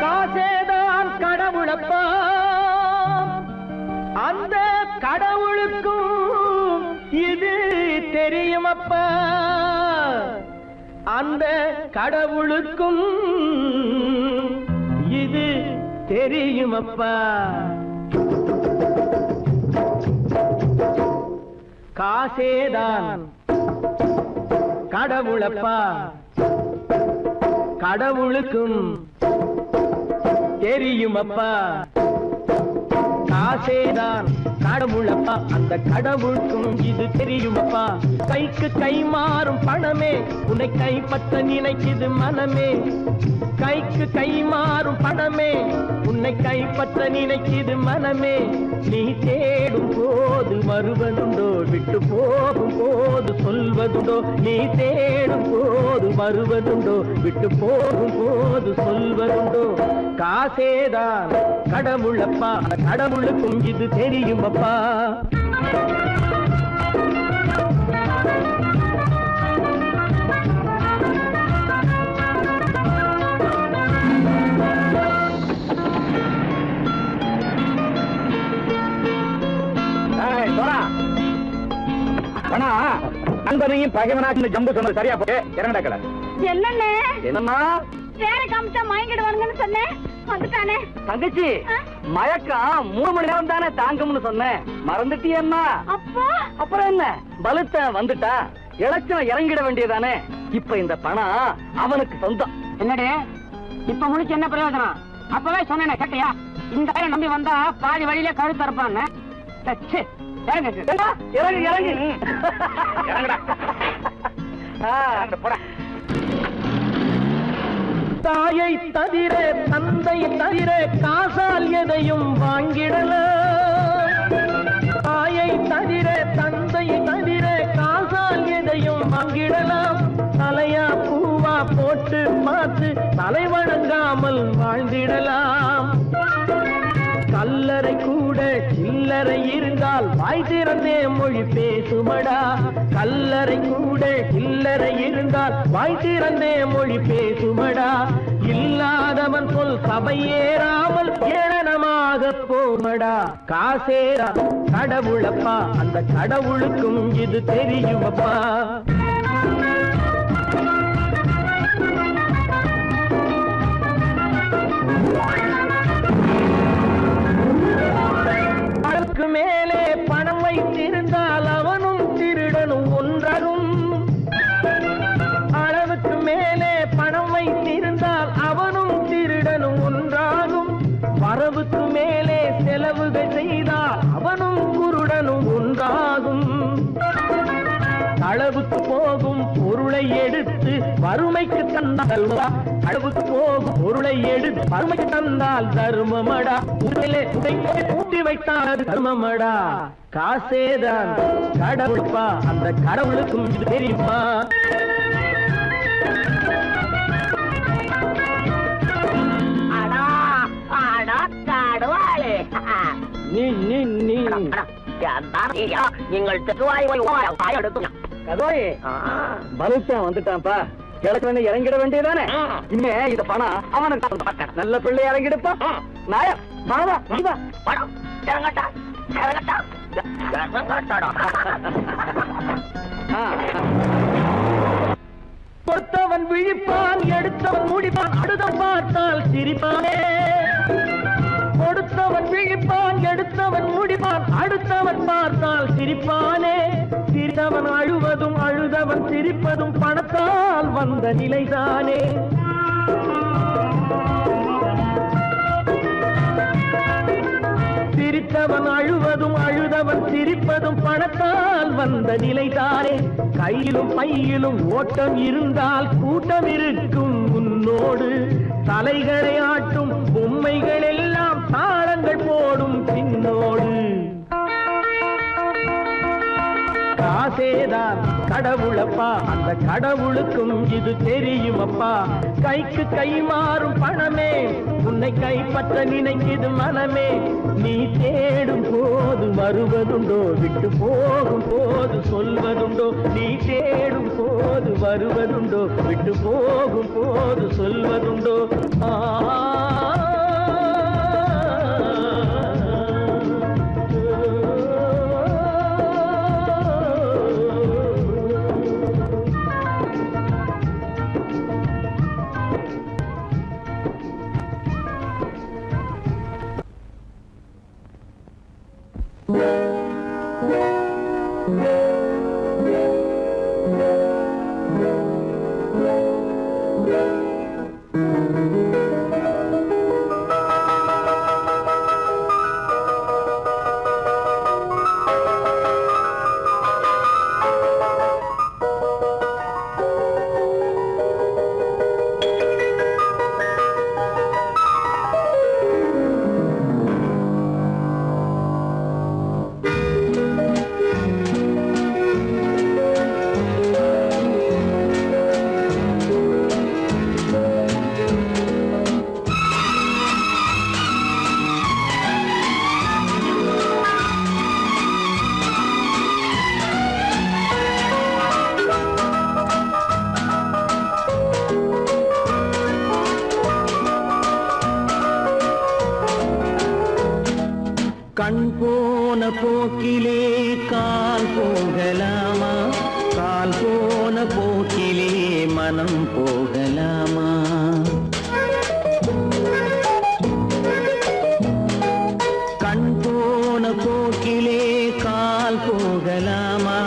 காசேதான் கடவுளப்பா, அந்த கடவுளுக்கும் இது தெரியுமப்பா, அந்த கடவுளுக்கும் இது தெரியுமப்பா. காசேதான் கடவுளப்பா, கடவுளுக்கும் தெரியுமப்பா. காசேதான் கடவுளப்பா, அந்த கடவுளுக்கும் இது தெரியுமப்பா. கைக்கு கை மாறும் பணமே உன்னை கைப்பற்ற நினைக்குது மனமே. கைக்கு கை மாறும் பணமே உன்னை கைப்பற்ற நினைக்குது மனமே. நீ தேடும் போது வருவதுண்டோ, விட்டு போகும் போது சொல்வதுண்டோ. நீ தேடும் போது வருவதுண்டோ, விட்டு போகும் போது சொல்வதுண்டோ. காசேதான் கடவுளப்பா, கடவுளுக்கும் இது தெரியுமப்பா. நண்பனையும் பகைவனாக்கு ஜம்பு சொன்னது சரியா போய் இறங்கடக்கல. என்னண்ணே என்னம்மா வேற காமிச்சா மயங்கிடுவானுங்கன்னு சொன்னேன், வந்துட்டானே. தங்கச்சி மயக்கம் 3 மணி நேரம் தானே தாங்கும்னு சொன்னேன், மறந்துட்டியம்மா? அப்பா அப்புறம் என்ன, பலுத்த வந்துட்டா இலட்சம் இறங்கிட வேண்டியதானே. இப்ப இந்த பணம் அவனுக்கு சொந்தம். என்னடே இப்ப முடிச்சு என்ன பிரயோஜனம்? அப்பவே சொன்னேன் கேட்டியா? இந்த பேரை நம்பி வந்தா பாதி வழியிலே கழுத்து அறுப்பான்னு. இறங்கு இறங்கு தாயை தவிர தந்தை தவிர காசால் எதையும் வாங்கிடலாம். தாயை தவிர தந்தை தவிர காசால் எதையும் வாங்கிடலாம். தலையா பூவா போட்டு பார்த்து தலை வணங்காமல் வாழ்ந்திடலாம். கல்லறை கூட சில்லறை இருந்தால் வாய் திறந்தே மொழி பேசுமடா. கல்லறை கூட சில்லறை இருந்தால் வாய் திறந்தே மொழி பேசுமடா. இல்லாதவன் சொல் சபையேறாமல் ஏளனமாக போமடா. காசேரா கடவுளப்பா, அந்த கடவுளுக்கும் இது தெரியுமப்பா. மேலே பணம் வைத்திருந்தால் அவனும் திருடனும் ஒன்றாகும். அளவுக்கு மேலே பணம் வைத்திருந்தால் அவனும் திருடனும் ஒன்றாகும். வரவுக்கு மேலே செலவுகள் செய்தால் அவனும் குருடனும் ஒன்றாகும். அளவுக்கு போகும் பொருளை எடுத்து வறுமைக்கு தந்தால், அளவுக்கு போகும் பொருளை எடுத்து வறுமைக்கு தந்தால் தர்மமடா. ஊட்டி வைத்தால் தர்மமடா. காசேதான் கடவுள்பா, அந்த கடவுளுக்கும் இது தெரியுமா? நீங்கள் பலுத்தன் வந்துட்டான்ப்பா, கிழக்கு இறங்கிட வேண்டியதானே. இனிமே இந்த பணம் அவனுக்கு நல்ல பிள்ளை இறங்கிடுப்பா. நாயா மாவா வா பணம் இறங்கட்டா இறங்கட்டா. கொடுத்தவன் விழிப்பான், எடுத்தவன் முடிப்பான், அடுத்தவன் பார்த்தால் சிரிப்பானே. கொடுத்தவன் விழிப்பான், எடுத்தவன் முடிப்பான், அடுத்தவன் பார்த்தால் சிரிப்பானே. சிரித்தவன் அழுவதும் அழுதவன் சிரிப்பதும் பணத்தால் வந்த நிலைதானே. சிரித்தவன் அழுவதும் அழுதவன் சிரிப்பதும் பணத்தால் வந்த நிலைதானே. கையிலும் பையிலும் ஓட்டம் இருந்தால் கூட்டம் இருக்கும் உன்னோடு. தலைகளை ஆட்டும் பொம்மைகள் எல்லாம் தாளங்கள் போடும் பின்னோடு. காசேதான் கடவுளப்பா, அந்த கடவுளுக்கும் இது தெரியுமப்பா. கைக்கு கை மாறும் பணமே உன்னை உன்னை கைப்பற்ற நினைக்குது மனமே. நீ தேடும் போது வருவதுண்டோ, விட்டு போகும் போது சொல்வதுண்டோ. நீ தேடும் போது வருவதுண்டோ, விட்டு போகும் போது சொல்வதுண்டோ. கண் போன போக்கிலே கால் போகலாமா, கால் போன போக்கிலே மனம் போகலாமா. கண் போன போக்கிலே கால் போகலாமா,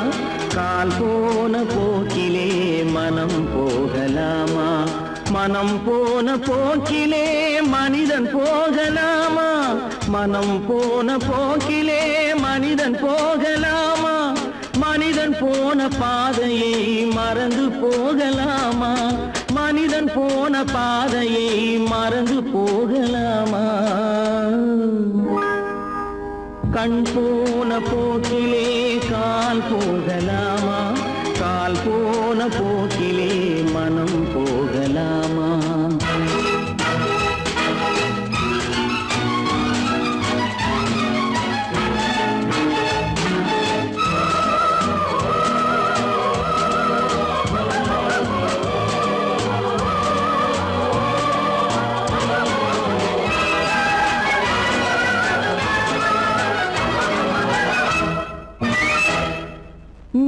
கால் போன போக்கிலே மனம் போகலாமா. மனம் போன போக்கிலே மனிதன் போகலாமா, மனம் போன போக்கிலே மனிதன் போகலாமா. மனிதன் போன பாதையை மறந்து போகலாமா, மனிதன் போன பாதையை மறந்து போகலாமா. கண் போன போக்கிலே கால் போகலாமா, கால் போன போக்கிலே மனம் போகலாமா.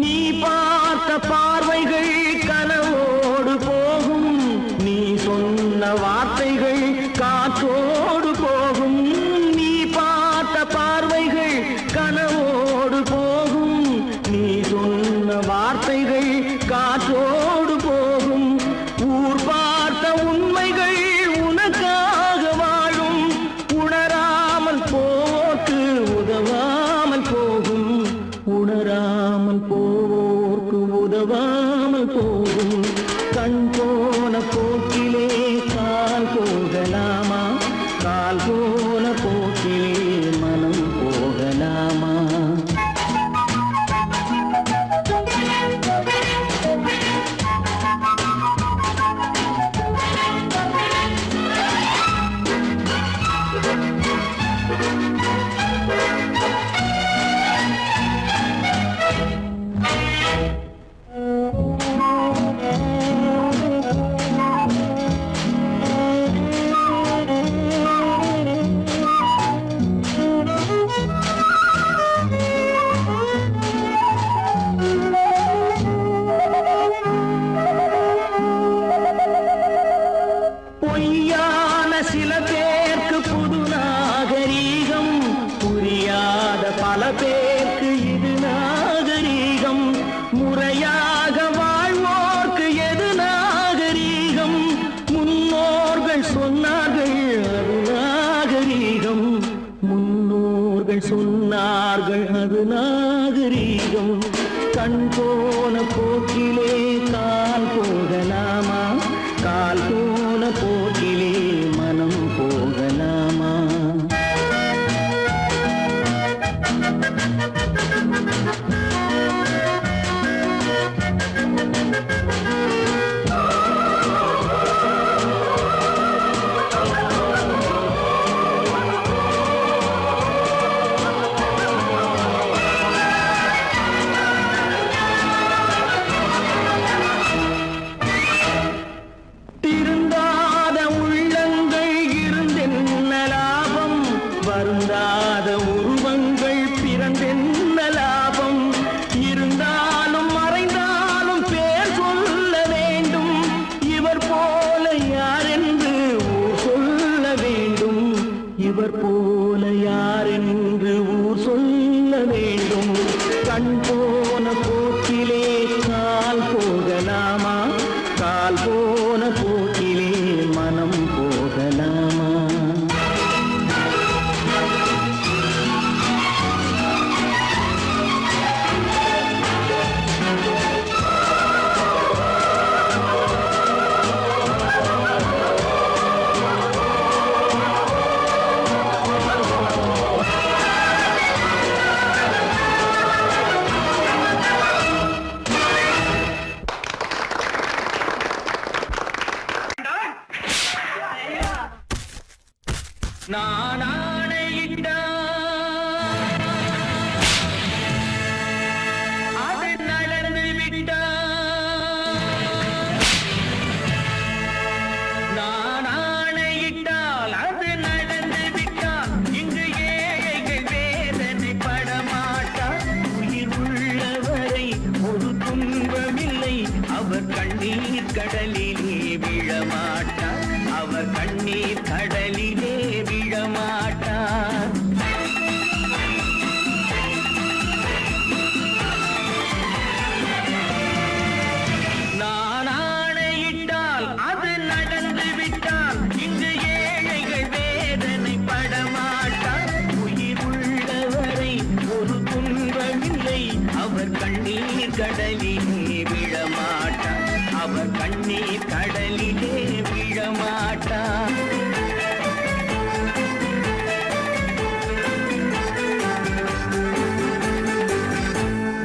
நீ பார்த்த பார்வைகள் கனவோடு போகும், நீ சொன்ன வார்த்தைகள் காற்றோடு போகும். நீ பார்த்த பார்வைகள் கனவோடு போகும், நீ சொன்ன வார்த்தைகள் காற்றோடு போகும். ஊர் பார்த்த உண்மைகள் உனக்காக வாழும், உணராமல் போக்கு உதவாமல் போகும், உணராமல் போக்கு உதவாமல் போகும். கண் போன போக்கிலே கால் போகலாமா, கால் போன போக்கிலே மனம் போகலாமா. பொய்யான சில பேருக்கு புது நாகரீகம், புரியாத பல பேருக்கு இது நாகரீகம். முறையாக வாழ்வோர்க்கு எது நாகரீகம், முன்னோர்கள் சொன்னார்கள் அது நாகரீகம், முன்னோர்கள் சொன்னார்கள் அது நாகரீகம். கண் போன போக்கிலே கால் போகலாமா, கால் போன போக்கிலே மனம் போகலாமா. நான் ஆணையிட்டா அது நடந்து விட்டா நான் ஆணையிட்டால் அது நடந்து விட்டால் இங்கு ஏழைகள் வேதனை படமாட்டார் உயிர் உள்ளவரை ஒரு துன்பமில்லை அவர் கண்ணீர் கடலிலே விழமாட்டார் அவர் கண்ணீர் கடலிலே விழமாட்டார் நான் ஆணையிட்டால் அது நடந்து விட்டால் இங்கு ஏழைகள் வேதனை படமாட்டார் உயிர் உள்ளவரை ஒரு துன்பமில்லை அவர் கண்ணீர் கடலிலே விழமாட்டார் அவர் கண்ணீர் கடலிலே விழமாட்டார்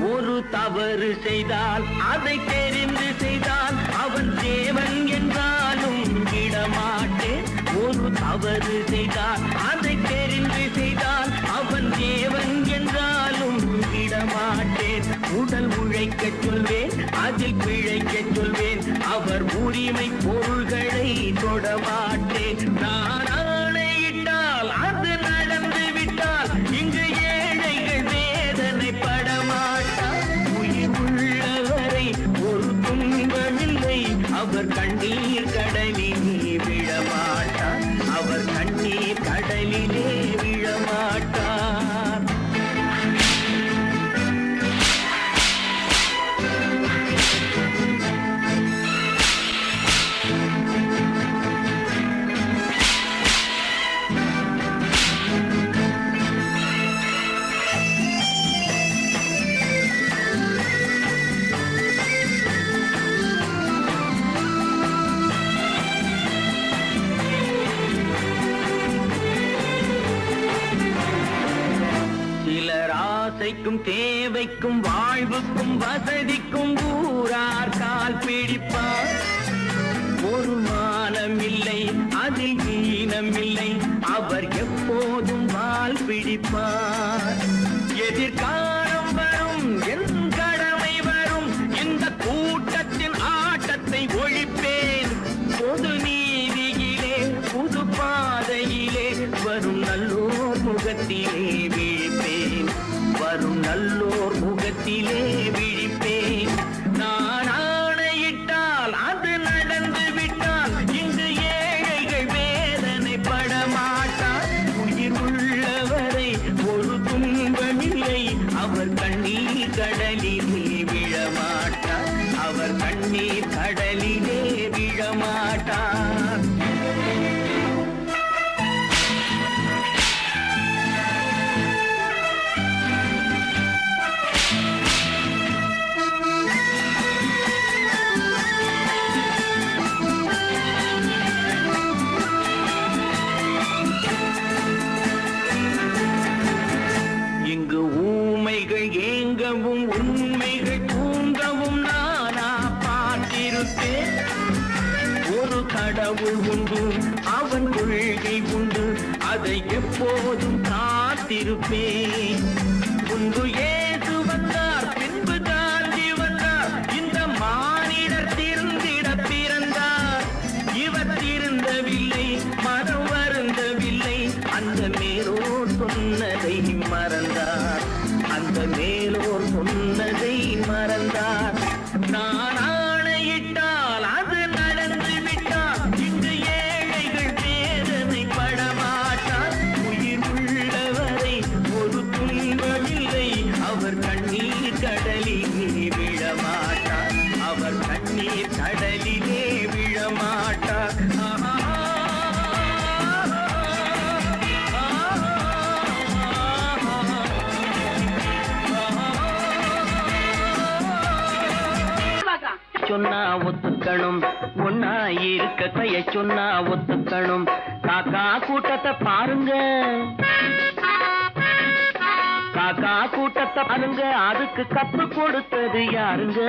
ஒரு தவறு செய்தால் அதை தெரிந்து செய்தால் அவன் தேவன் என்றாலும் விடமாட்டேன் ஒரு தவறு செய்தால் அதை தெரிந்து செய்தால் அவன் தேவன் என்றாலும் விடமாட்டேன் உடல் உழைக்கச் சொல்வேன் அதில் பிழைக்கச் சொல்வேன் அவர் உரிமை பொருள்களை தொடமாட்டேன் நான் ஆணையிட்டால் அது நடந்து விட்டால் இங்கு ஏழைகள் வேதனை படமாட்டார் உயிர் உள்ளவரை ஒரு துன்பமில்லை அவர் கண்ணீர் கடலிலே விழமாட்டார் அவர் கண்ணீர் கடலிலே விழமாட்டார் சிலர் ஆசைக்கும் தேவைக்கும் வாழ்வுக்கும் வசதிக்கும் ஊரார் கால் பிடிப்பார் ஒரு மானம் இல்லை அதில் ஈனம் இல்லை அவர் எப்போதும் வால் பிடிப்பார் எதிர்காலம் வரும் என் கடமை வரும் இந்த கூட்டத்தின் ஆட்டத்தை ஒழிப்பேன் பொது நீதியிலே புது பாதையிலே வரும் நல்லோர் முகத்திலே விழிப்பேன் வரும் நல்லோர் முகத்திலே விழிப்பேன் நான் ஆணையிட்டால் அது நடந்து விட்டால் இங்கு ஏழைகள் வேதனை படமாட்டார் உயிர் உள்ளவரை ஒரு துன்பமில்லை அவர் கண்ணீர் கடலிலே விழமாட்டார் அவர் கண்ணீர் கடலிலே விழமாட்டார் இங்கு ஊமைகள் ஏங்கவும் உண்மைகள் தூங்கவும் நானா பார்த்திருப்பேன் ஒரு கடவுள் உண்டு அவன் கொள்கை உண்டு அதை எப்போதும் காத்திருப்பேன் முன்பு ஏசு வந்தார் பின்பு காந்தி வந்தார் இந்த மானிடர் திருந்திட பிறந்தார் இவர் திருந்தவில்லை மனம் வருந்தவில்லை அந்த மேலோர் சொன்னதை மறந்தார் அந்த மேலோர் சொன்னதை மறந்தார் நான் ஆணையிட்டால் அது நடந்து விட்டால் இங்கு ஏழைகள் வேதனை படமாட்டார் உயிர் உள்ளவரை ஒரு துன்பமில்லை அவர் கண்ணீர் கடலிலே விழமாட்டார் அவர் கண்ணீர் கடலிலே விழமாட்டார் சொன்னா ஒத்துக்கணும் ஒன்னா இருக்க கைய சொன்னா ஒத்துக்கணும் காக்கா கூட்டத்தை பாருங்க காக்கா கூட்டத்தை பாருங்க, அதுக்கு கத்து கொடுத்தது யாருங்க?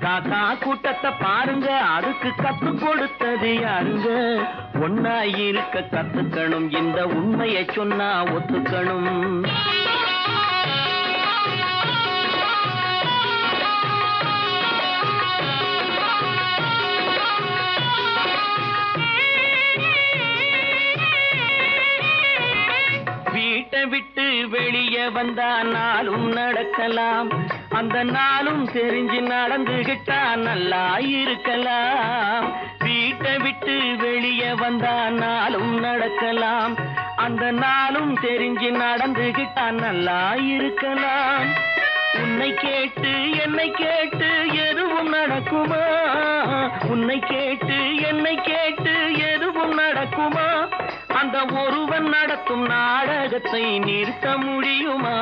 காக்கா கூட்டத்தை பாருங்க, அதுக்கு கத்து கொடுத்தது யாருங்க? ஒன்னா இருக்க கத்துக்கணும், இந்த உண்மையை சொன்னா ஒத்துக்கணும். வீட்டை விட்டு வெளியே வந்தா நாளும் நடக்கலாம், அந்த நாளும் தெரிஞ்சு நடந்துகிட்டா நல்லா இருக்கலாம். வீட்டை விட்டு வெளியே வந்தா நாளும் நடக்கலாம், அந்த நாளும் தெரிஞ்சு நடந்துகிட்டா நல்லா இருக்கலாம். உன்னை கேட்டு என்னை கேட்டு எதுவும் நடக்குமா? உன்னை கேட்டு என்னை கேட்டு எதுவும் நடக்குமா? அந்த ஒருவன் நடத்தும் நாடகத்தை நிறுத்த முடியுமா?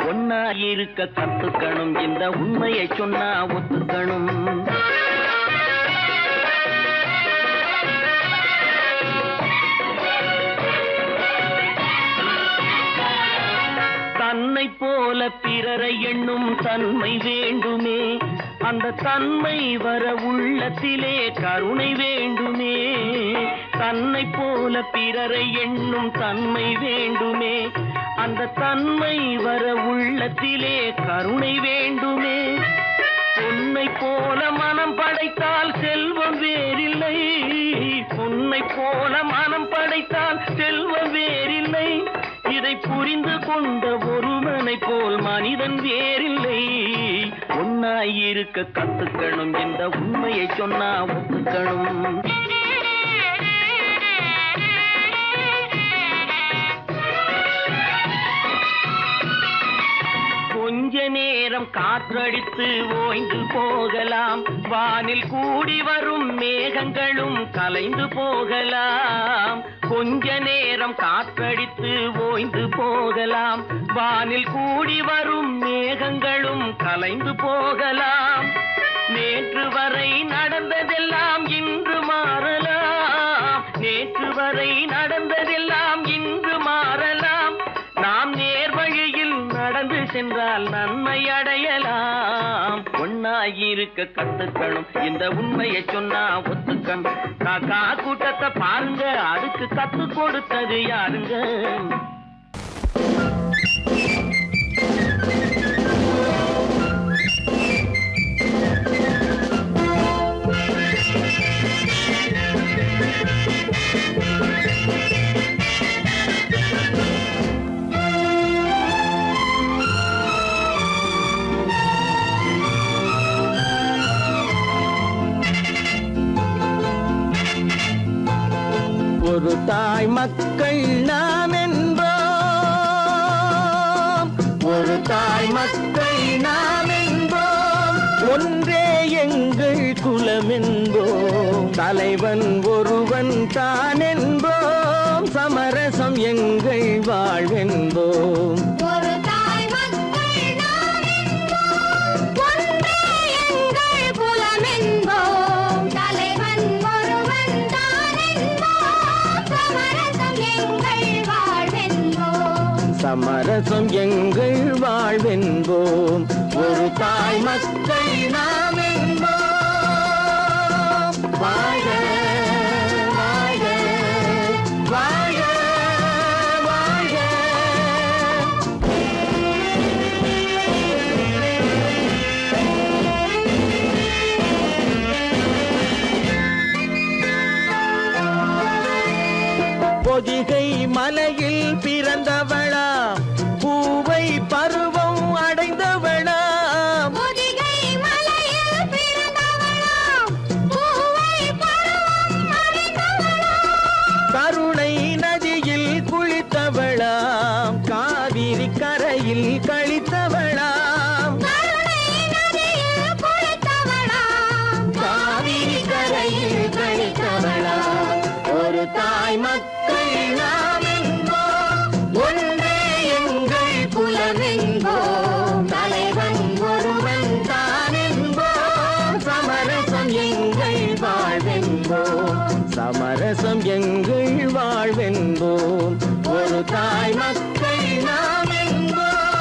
ஒன்னா இருக்க கத்துக்கணும், இந்த உண்மையை சொன்னா ஒத்துக்கணும். தன்னை போல பிறரை எண்ணும் தன்மை வேண்டுமே, அந்த தன்மை வர உள்ளத்திலே கருணை வேண்டுமே. தன்னை போல பிறரை எண்ணும் தன்மை வேண்டுமே, அந்த தன்மை வர உள்ளத்திலே கருணை வேண்டுமே. பொன்னை போல மனம் படைத்தால் செல்வம் வேறில்லை, பொன்னை போல மனம் படைத்தால் செல்வம் வேறில்லை. இதை புரிந்து கொண்ட ஒருவனை போல் மனிதன் வேறில்லை. ஒன்னாயிருக்க கத்துக்கணும், இந்த உண்மையை சொன்னா ஒத்துக்கணும். கொஞ்ச நேரம் காற்றடித்து ஓய்ந்து போகலாம், வானில் கூடி வரும் மேகங்களும் கலைந்து போகலாம். கொஞ்ச நேரம் காற்றடித்து ஓய்ந்து போகலாம், வானில் கூடி வரும் மேகங்களும் கலைந்து போகலாம். நேற்று வரை நடந்ததெல்லாம் இன்று மாறலாம், நேற்று வரை நடந்ததெல்லாம் இன்று மாறலாம். நாம் நேர்வழியில் நடந்து சென்றால் நன்மை அடையலாம். ஒன்னாயிருக்க கத்துக்கணும், இந்த உண்மையை சொன்னா ஒத்துக்கணும். காக்கா கூட்டத்தை பாருங்க, அதுக்கு கத்து கொடுத்தது யாருங்க? ஒரு தாய் மக்கள் நாம் என்போம், ஒரு தாய் மக்கள் நாம் என்போம், ஒன்றே எங்கள் குலம் என்போம், தலைவன் ஒருவன் தான் என்போம், சமரசம் எங்கள் வாழ்வென்போம். சமரசம் எங்கள் வாழ்வென்போம், ஒரு தாய் மக்கள் நாம் என்போம். வாழ்க வாழ்க வாழ்க வாழ்க. பொதிகை மலையில் பிறந்தவளா, பூவை பருவம் அடைந்தவளா, பொதிகை மலையில் பிறந்தவளா, பூவை பருவம் அடைந்தவளா, கருணை நதியில் குளித்தவளா, காவிரி கரையில் கழித்தவளா, கருணை நதியில் குளித்தவளா, காவிரி கரையில் கழித்தவளா. ஒரு தாய் மக்கள் நாம் என்போம், ஒன்றே எங்கள் குலம் என்போம், தலைவன் ஒருவன் தான் என்போம், சமரசம் எங்கள் வாழ்வென்போம், சமரசம் எங்கள் வாழ்வென்போம், ஒரு தாய் மக்கள் நாம் என்போம்.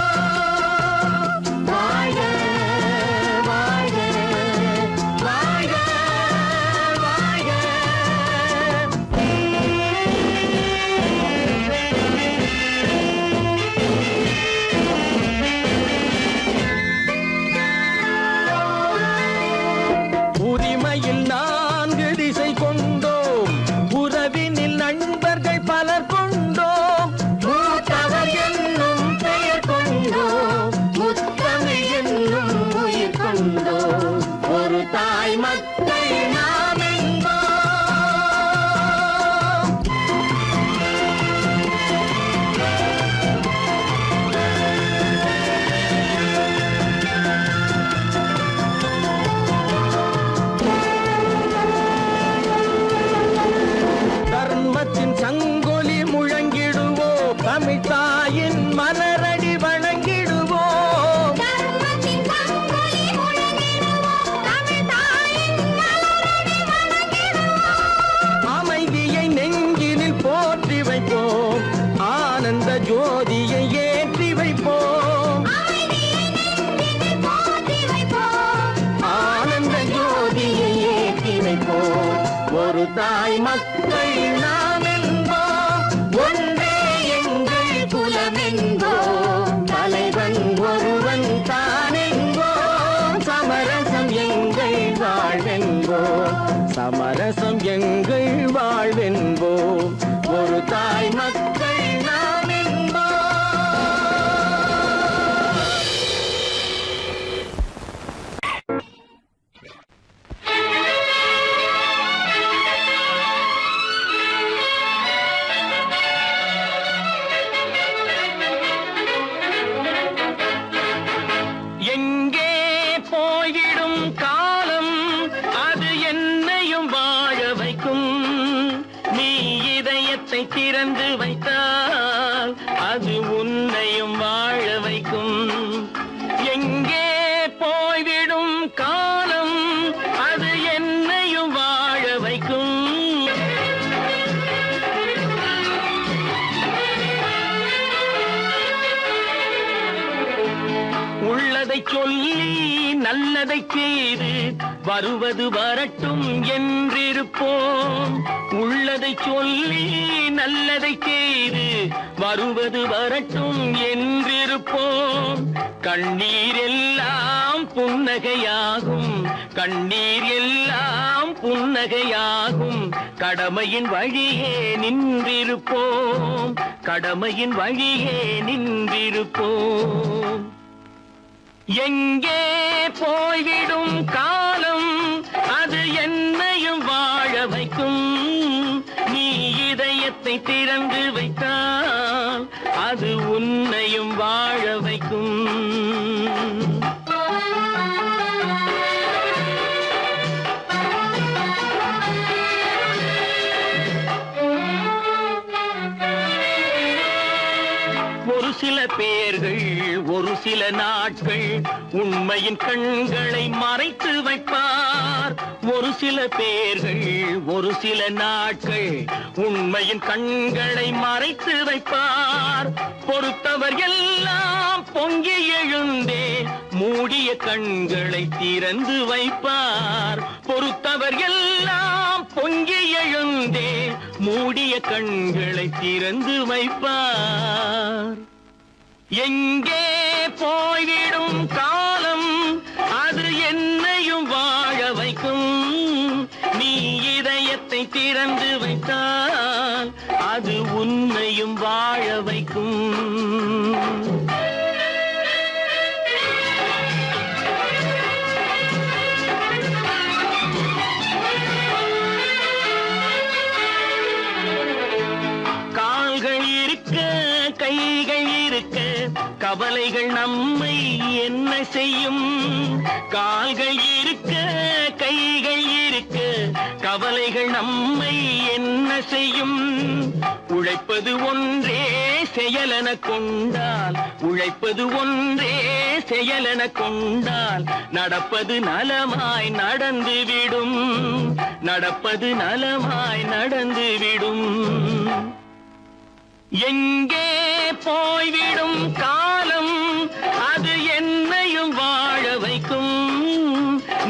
பலர் கொண்டோம் மூத்தவர் என்னும் பெயர் கொண்டோம் முத்தமிழ் என்னும் உயிர் கொண்டோம் ஒரு தாய் மக்கள் நாம் என்போம். தர்மத்தின் சங்கொலி முழங்கிடுவோம் தமிழ் தாயின் மலரடி வணங்கிடுவோம். அமைதியை நெஞ்சினில் போற்றி வைப்போம் ஆனந்த ஜோதியை ஏற்றி வைப்போம். ஆனந்த ஜோதியை ஏற்றி வைப்போம் ஒரு தாய் மக்கள் நாம் என்போம் ஒன்றே எங்கள் குலம் என்போம் தலைவன் ஒருவன் தான் என்போம் சமரசம் எங்கள் வாழ்வென்போம் சமரசம் எங்கள் வாழ்வென்போம் ஒரு தாய் மக்கள் நாம் என்போம். எங்கே போய்விடும் காலம் அது என்னையும் வாழ வைக்கும் நீ இதயத்தை திறந்து வைத்தால் அது உன்னையும் வாழ வைக்கும். எங்கே போய்விடும் காலம் அது என்னையும் வாழ வைக்கும். உள்ளதை சொல்லி நல்லதை செய்து வருவது வரட்டும் என்றிருப்போம். உள்ளதை சொல்லி நல்லதை செய்து வருவது வரட்டும் என்றிருப்போம். கண்ணீர் எல்லாம் புன்னகையாகும் கண்ணீர் எல்லாம் புன்னகையாகும் கடமையின் வழியே நின்றிருப்போம் கடமையின் வழியே நின்றிருப்போம். எங்கே போய்விடும் காலம் அது என்னையும் வாழ வைக்கும் நீ இதயத்தை திறந்து வைத்தால் அது உன்னையும் வாழ வைக்கும். ஒரு சில பேர்கள் ஒரு சில நாட்கள் உண்மையின் கண்களை மறைத்து வைப்பார். ஒரு சில பேர்கள் ஒரு சில நாட்கள் உண்மையின் கண்களை மறைத்து வைப்பார். பொறுத்தவர் எல்லாம் பொங்கி எழுந்தே மூடிய கண்களை திறந்து வைப்பார். பொறுத்தவர் எல்லாம் பொங்கி எழுந்தே மூடிய கண்களை திறந்து வைப்பார். எங்கே போய்விடும் காலம் அது என்னையும் வாழ வைக்கும் நீ இதயத்தை திறந்து வைத்தால் அது உன்னையும் வாழ வைக்கும். கால்கள் இருக்க கைகள் இருக்க கவலைகள் நம்மை என்ன செய்யும். கால்கள் இருக்க கைகள் இருக்க கவலைகள் நம்மை என்ன செய்யும். உழைப்பது ஒன்றே செயலென கொண்டால் உழைப்பது ஒன்றே செயலென கொண்டால் நடப்பது நலமாய் நடந்துவிடும் நடப்பது நலமாய் நடந்துவிடும். எங்கே போய்விடும் காலம் அது என்னையும் வாழ வைக்கும்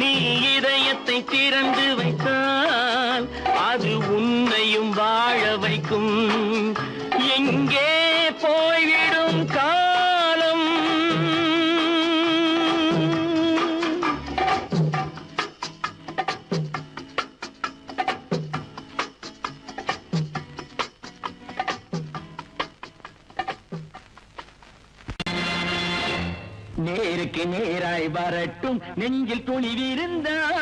நீ இதயத்தை திறந்து வைத்தால் அது உன்னையும் வாழ வைக்கும். எங்கே போய்விடும் காலம் நேருக்கு நேராய் வரட்டும் நெஞ்சில் துணிவிருந்தான்.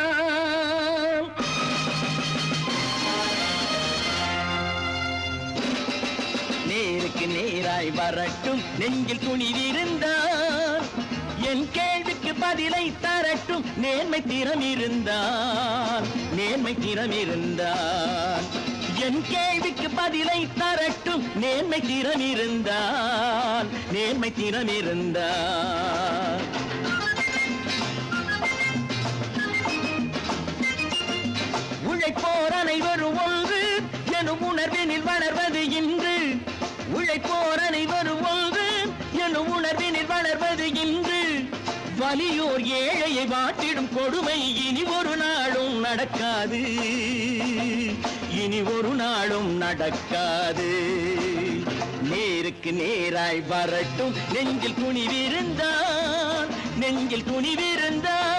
நேருக்கு நேராய் வரட்டும் நெஞ்சில் துணிவிருந்தான். என் கேள்விக்கு பதிலை தரட்டும் நேர்மை திறம் இருந்தான். நேர்மை திறம் இருந்தான். என் கேள்விக்கு பதிலை தரட்டும் நேர்மை திறம் இருந்தான். நேர்மை திறம் இருந்தான். உழைப்போர் அனைவரும் ஒன்று எனும் உணர்வினில் வளர்வது இன்று. உழைப்போர் அனைவரும் ஒன்று எனும் உணர்வினில் வளர்வது இன்று. வலியோர் ஏழையை வாட்டிடும் கொடுமை இனி ஒரு நாளும் நடக்காது. இனி ஒரு நாளும் நடக்காது. நேருக்கு நேராய் வரட்டும் நெஞ்சில் துணிவிருந்தான். நெஞ்சில் துணிவிருந்தான்.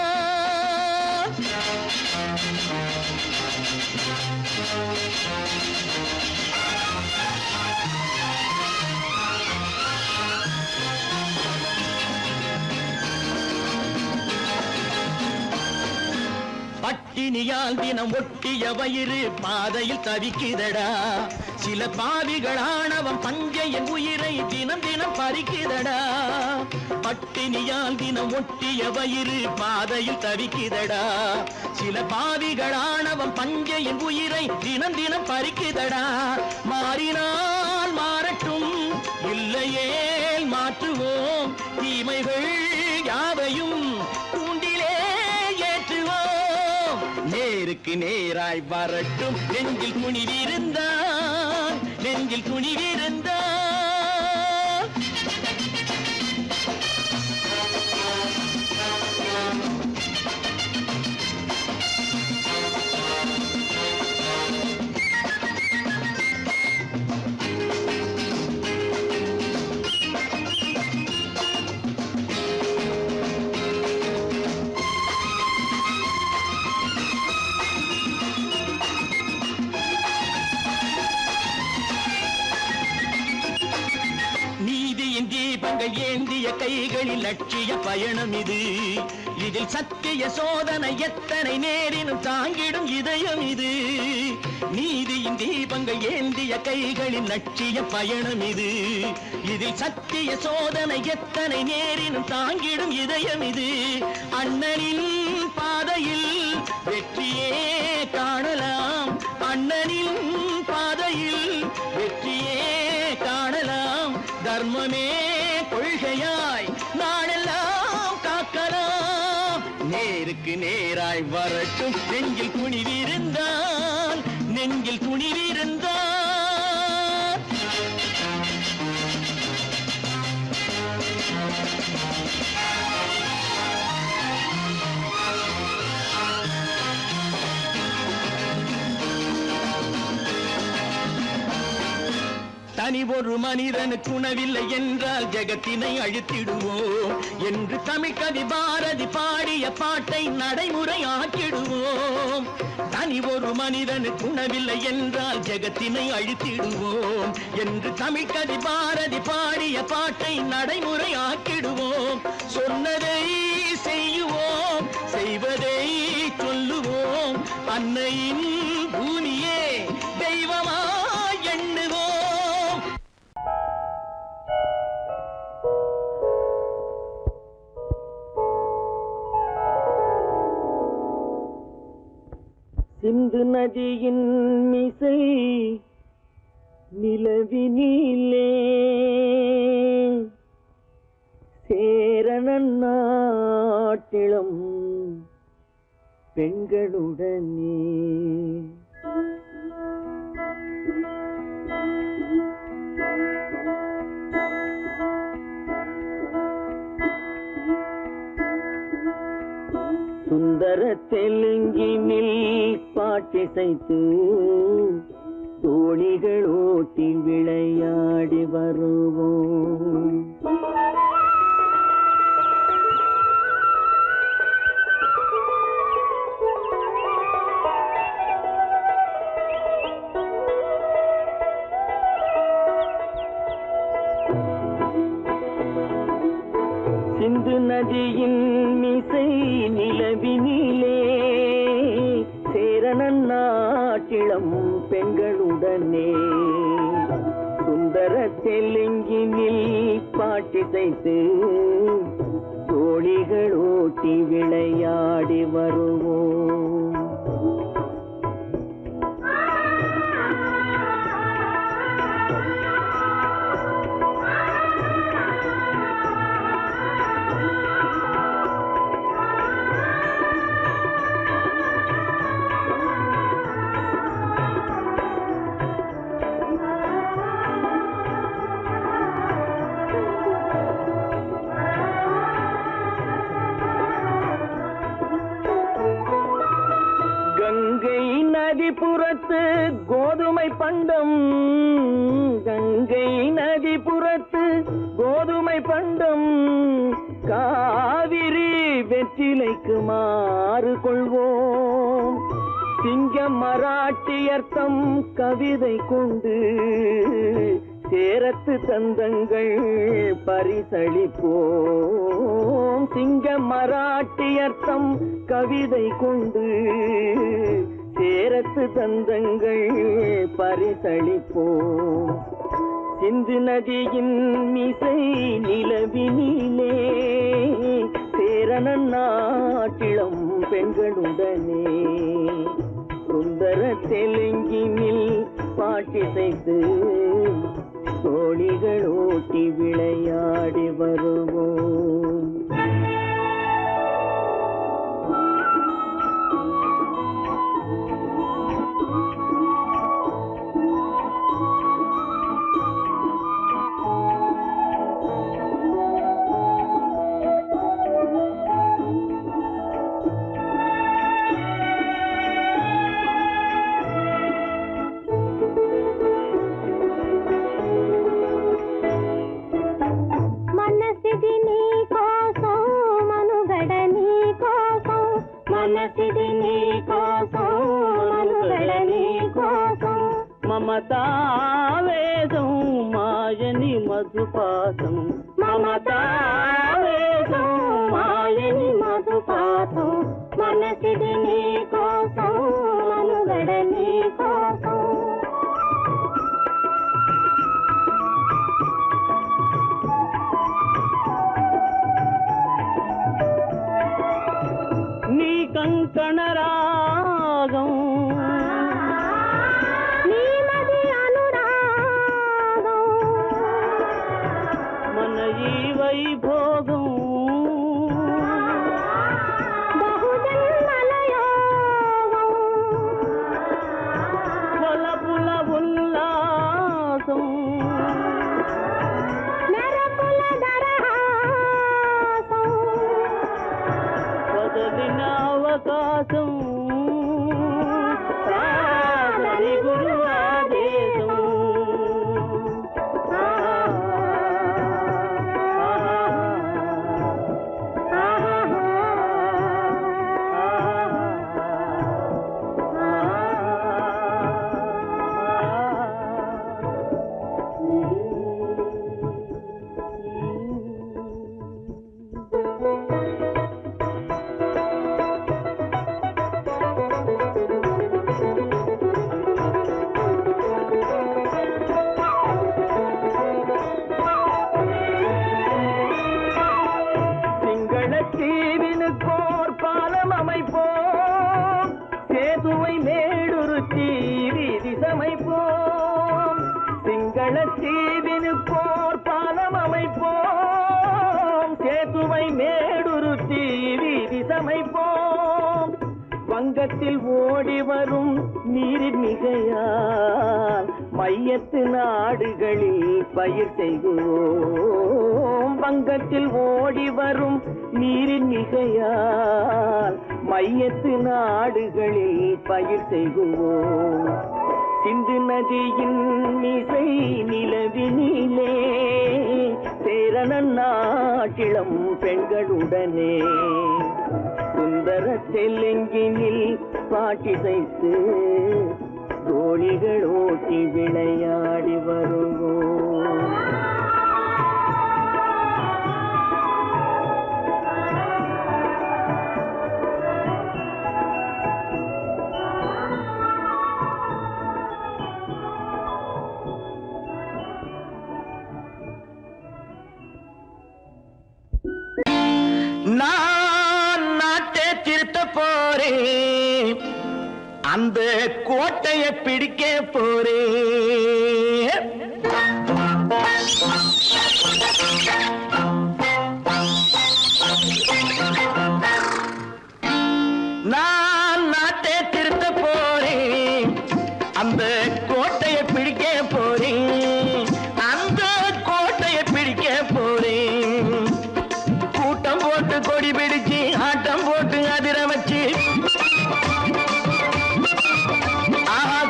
பட்டினியால் தினம் ஒட்டிய வயிறு பாதையில் தவிக்குதடா. சில பாவிகளானவன் பஞ்சையின் உயிரை தினம் தினம் பறிக்குதடா. பட்டினியால் தினம் ஒட்டிய வயிறு பாதையில் தவிக்குதடா. சில பாவிகளானவன் பஞ்சையின் உயிரை தினம் தினம் பறிக்குதடா. மாறினால் மாறட்டும் இல்லையே மாற்றுவோம். தீமைகள் யாவையும் கூண்டிலே ஏற்றுவோம். நேருக்கு நேராய் வரட்டும் நெஞ்சில் துணிவிருந்தான். நெஞ்சில் துணிவிருந்தான். தீபங்கள் ஏந்திய கைகளில் லட்சிய பயணம் இது. இதில் சத்திய சோதனை எத்தனை நேரினும் தாங்கிடும் இதயம் இது. நீதியின் தீபங்கள் ஏந்திய கைகளில் லட்சிய பயணம் இது. இதில் சத்திய சோதனை எத்தனை நேரினும் தாங்கிடும் இதயம் இது. அண்ணனின் பாதையில் வெற்றியே காணலாம். அண்ணனின் பாதையில் வெற்றியே காணலாம். தர்மமே கொள்கையாய் நாளெல்லாம் காக்கலாம். நேருக்கு நேராய் வரட்டும் நெஞ்சில் துணிவிருந்தான். நெஞ்சில் துணிவிருந்தான். தனி ஒரு மனிதனுக்கு உணவில்லை என்றால் ஜெகத்தினை அழித்திடுவோம் என்று தமிழ்கவி பாரதி பாடிய பாட்டை நடைமுறையாக்கிடுவோம். தனி ஒரு மனிதனுக்கு உணவில்லை என்றால் ஜெகத்தினை அழித்திடுவோம் என்று தமிழ்கவி பாரதி பாடிய பாட்டை நடைமுறையாக்கிடுவோம். சொன்னதை செய்யுவோம், செய்வதை சொல்லுவோம். அன்னையின் பூமியே தெய்வமா எண்ணுவோம். சிந்து நதியின் மிசை நிலவினிலே சேரணன் நாட்டிளம் பெண்களுடனே சுந்தர தெலுங்கினில் பாட்டிசைத்து தோணிகள் ஓட்டி விளையாடி வருவோம். சிந்து நதியின் மிசை நிலவினிலே சேரணன் நாட்டிளம் பெண்களுடனே சுந்தர தெலுங்கினில் பாட்டிசைத்து தோழிகள் ஓட்டி விளையாடி வருவோம். கங்கை நதிபுறத்து கோதுமை பண்டம், கங்கை நதிபுறத்து கோதுமை பண்டம், காவிரி வெற்றிலைக்கு மாறு கொள்வோம். சிங்கம் மராட்டியர்த்தம் கவிதை கொண்டு சேரத்து தந்தங்கள் பரிசளிப்போம். சிங்கம் மராட்டியர்த்தம் கவிதை கொண்டு சேரத்து தந்தங்கள் பரிசளிப்போம். சிந்து நதியின் மிசை நிலவினிலே சேரணன் நாட்டிளம் பெண்களுடனே சுந்தர தெலுங்கினில் பாட்டிசைத்து தோழிகள் ஓட்டி விளையாடி வருவோம். మమతావేదం మాయని మధుపాతం, మమతావేదం మాయని మధుపాతం, మనసిది నీ కోసం మనుగడ నీ కోసం. నీ కంకణ రాగం వైభోగం బహుజన్మలయోగం వలపుల ఉల్లాసం మెరపుల దరహాసం వదలిన అవకాశం సాగరి గురు ఆదేశం. தீவினுக்கோர் பாலம் அமைப்போம், சேதுவை மேடுருத்தி வீதி சமைப்போம். சிங்கள தீவினுக்கோர் பாலம் அமைப்போம், சேதுவை மேடுருத்தி வீதி சமைப்போம். வங்கத்தில் ஓடி வரும் நீரின் மிகையால் மையத்து நாடுகளில் பயிர் செய்வோம். வங்கத்தில் ஓடி வரும் நீரின் மிகையால் மையத்து நாடுகளில் பயிர் செய்வோம். சிந்து நதியின் மிசை நிலவினிலே சேரணன் நாட்டிளம் பெண்களுடனே சுந்தர தெலுங்கினில் பாட்டிசைத்து தோழிகள் ஓட்டி விளையாடி வருவோம். அந்த கோட்டையை பிடிக்க போறேன். நான் நாட்டை திருத்த போறேன், அந்த கோட்டையை பிடிக்க போறேன், அந்த கோட்டையை பிடிக்க போறேன். கூட்டம் போட்டு கொடி பிடிச்சு ஆட்டம் போட்டு அதிர வச்சு,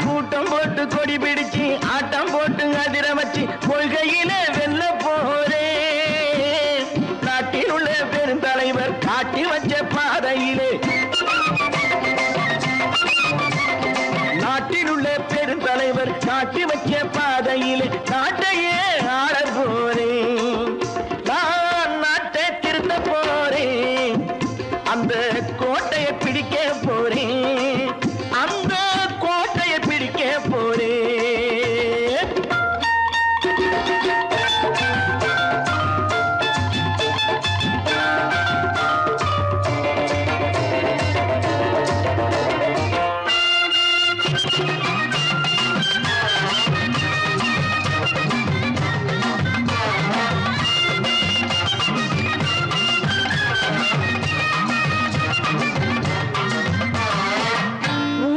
கூட்டம் போட்டு கொடி பிடிச்சு ஆட்டம் போட்டு அதிர வச்சு கொள்கையில வெல்ல போறேன். நாட்டில் உள்ள பெருந்தலைவர் காட்டி வச்ச பாதையிலே, நாட்டில் உள்ள பெருந்தலைவர் காட்டி வச்ச பாதையிலே நாட்டையே ஆள போறேன். நான் நாட்டை திருத்த போறேன், அந்த கோட்டையை பிடிக்க போறேன், அந்த கோட்டையை பிடிக்க போறேன்.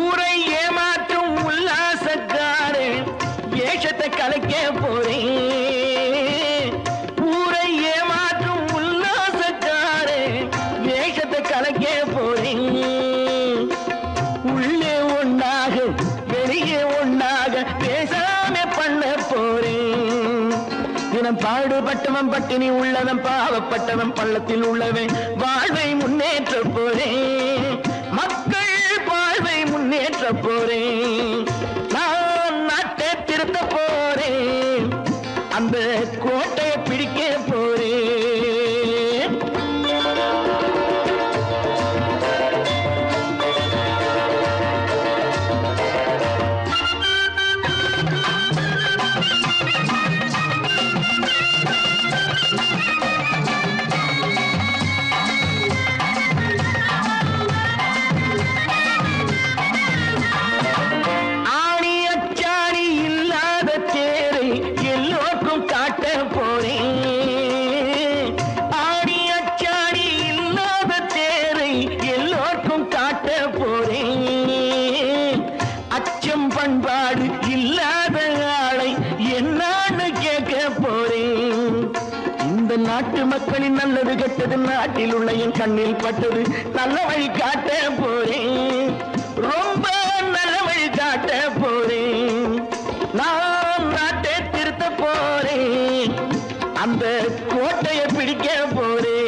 ஊரை ஏமாற்றும் உல்லாசக்காரே ஏஷத்தை கலைக்க போறேன். ஊரை ஏமாற்றும் உல்லாசக்காரே ஏஷத்தை கலைக்க போறேன். உள்ளே ஒண்ணாக வெளியே ஒண்ணாக பேசாம பண்ண போறேன். தினம் பாடுபட்டவன் பட்டினி உள்ளவன் பாவப்பட்டவன் பள்ளத்தில் உள்ளவன் வாழ்வை முன்னேற்ற போறேன். மக்கள் வாழ்வை முன்னேற்ற போறேன். நான் நாட்டை திருத்த போறேன், அந்த கோட்டையை பிடிக்க போறேன். ஆணி அச்சாணி இல்லாத தேரை எல்லோருக்கும் காட்ட போறேன். ஆணி அச்சாணி இல்லாத தேரை எல்லோருக்கும் காட்ட போறேன். அச்சம் பண்பாடு இல்லாத ஆளை என்னான்னு கேட்க போறேன். இந்த நாட்டு மக்களின் நல்லது கெட்டது நாட்டில் உள்ள என் கண்ணில் பட்டது நல்ல வழி காட்ட போறேன். ரொம்ப நல்ல வழி காட்ட போறேன். நான் நாட்டை திருத்த போறேன், அந்த கோட்டையை பிடிக்க போறேன்.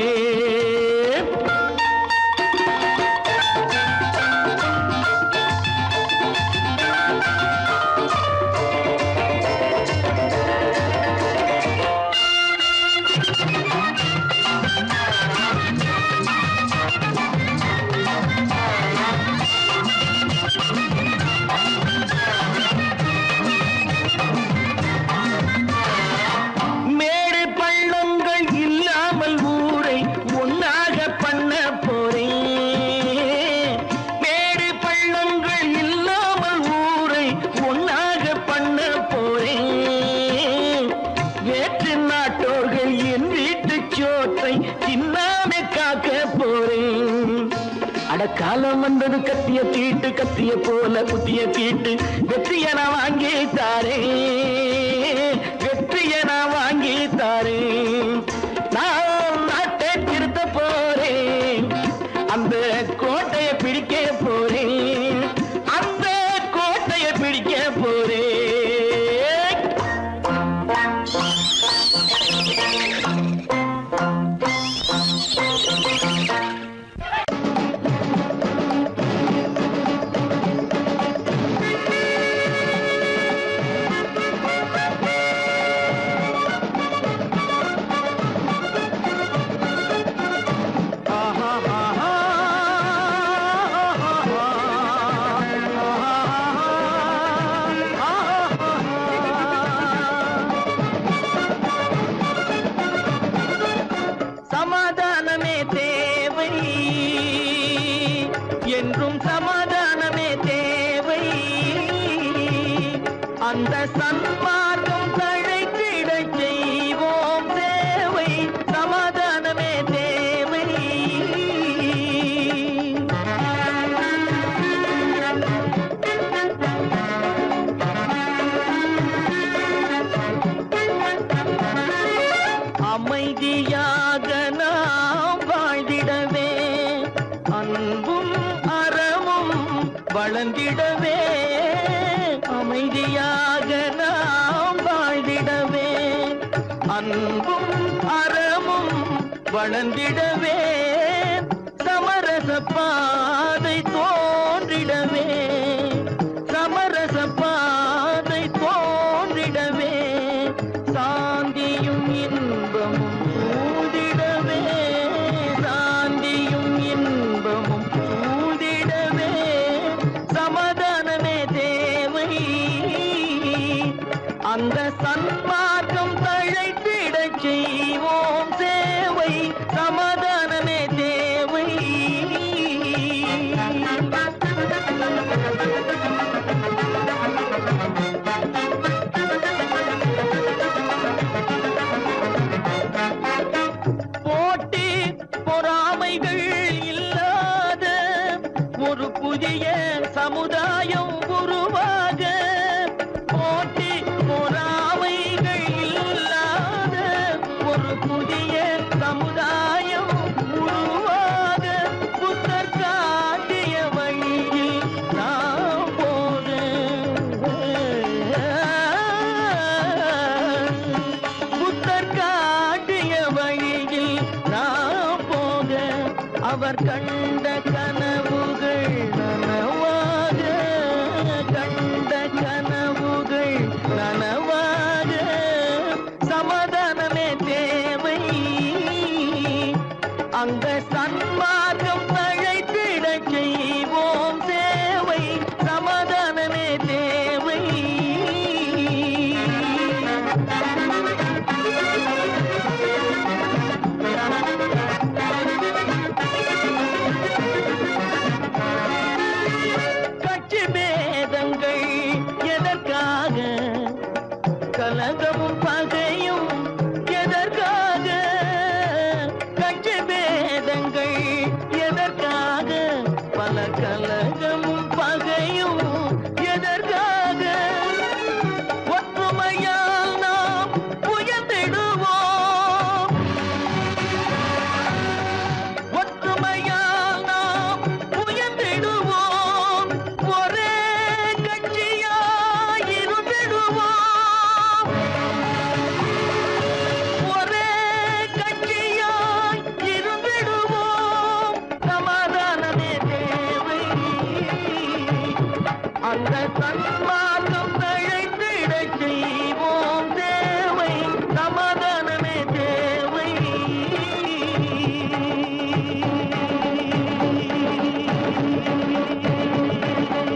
மேடு பள்ளங்கள் இல்லாமல் ஊரை ஒன்னாக பண்ண போறேன். மேடு பள்ளங்கள் இல்லாமல் ஊரை ஒன்னாக பண்ண போறேன். வேற்று நாட்டோர்கள் என் வீட்டு சோற்றை தின்னாமே காக்க போறேன். அடக்காலம் வந்தது கத்திய தீட்டு, கத்திய போல குத்திய தீட்டு வெற்றிய நான் வாங்கி தாரேன், வெற்றிய நான் வாங்கி தாரேன். நான் நாட்டை திருத்த போறேன், அந்த கோட்டையை பிடிக்க போறேன், அந்த கோட்டையை பிடிக்க போறேன். அந்த சன்மார்க்கம் தழைத்திடச் செய்வோம் சேவை, சமாதானமே தேவை. அமைதியாக நாம் வாழ்ந்திடவே, அன்பும் அறமும் வளர்ந்திடவே. அமைதியாக நாம் வாழ்ந்திடவே, அன்பும் அறமும் வளர்ந்திடவே. சமரச பாதை தோன்றிடவே, சமரச பாதை தோன்றிடவே. சாந்தியும் இன்பமும் சூழ்ந்திடவே, சாந்தியும் இன்பமும் சூழ்ந்திடவே. சமாதானமே தேவை, அந்த சன்மார்க்கம் தழைத்திடச் செய்வோம் சேவை, சமாதானமே தேவை. போட்டி பொறாமைகள் இல்லாத ஒரு புதிய சமுதாயம் உருவாக, போட்டி பொறாமைகள் இல்லாத ஒரு புதிய சமுதாயம் உருவாக. புத்தர் காட்டிய வழியில் நாம் போக, புத்தர் காட்டிய வழியில் நாம் போக. அவர் கண்ட கனவுகள் நனவாக, கண்ட கனவுகள் நனவாக. சமாதானமே தேவை, அந்த சன்மார்க்கம் தழைத்திடச் செய்வோம் சேவை, சமாதானமே தேவை. கட்சி பேதங்கள் எதற்காக, கலகமும் பகை